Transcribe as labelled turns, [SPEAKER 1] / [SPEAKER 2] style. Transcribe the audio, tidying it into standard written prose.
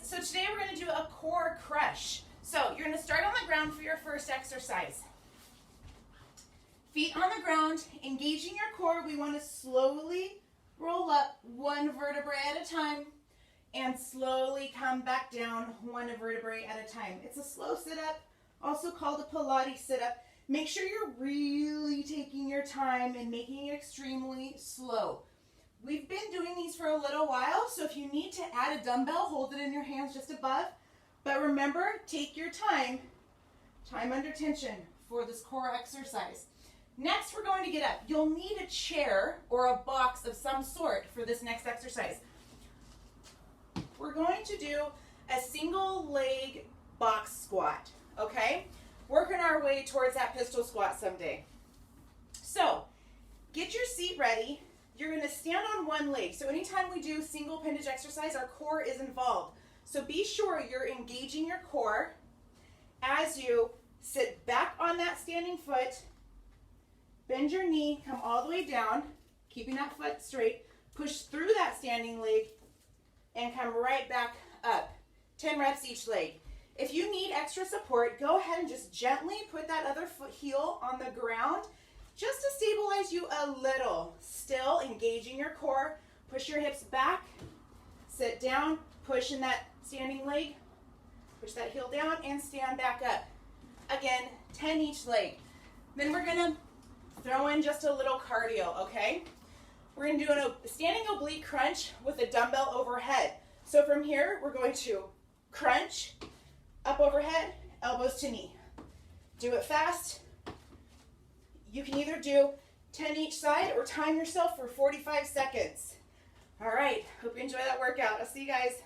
[SPEAKER 1] so today we're going to do a core crush. So you're going to start on the ground for your first exercise. Feet on the ground, engaging your core. We want to slowly roll up one vertebrae at a time and slowly come back down one vertebrae at a time. It's a slow sit-up, also called a Pilates sit-up. Make sure you're really taking your time and making it extremely slow. We've been doing these for a little while, so if you need to add a dumbbell, hold it in your hands just above. But remember, take your time under tension for this core exercise. Next, we're going to get up. You'll need a chair or a box of some sort for this next exercise. We're going to do a single leg box squat, okay? Working our way towards that pistol squat someday. So, get your seat ready. You're going to stand on one leg. So anytime we do single appendage exercise, our core is involved. So be sure you're engaging your core as you sit back on that standing foot, bend your knee, come all the way down, keeping that foot straight, push through that standing leg, and come right back up. 10 reps each leg. If you need extra support, go ahead and just gently put that other foot heel on the ground just to stabilize you a little. Still engaging your core. Push your hips back, sit down, push in that standing leg, push that heel down, and stand back up. Again, 10 each leg. Then we're gonna throw in just a little cardio, okay? We're gonna do a standing oblique crunch with a dumbbell overhead. So from here, we're going to crunch, up overhead, elbows to knee. Do it fast. You can either do 10 each side or time yourself for 45 seconds. All right, hope you enjoy that workout. I'll see you guys.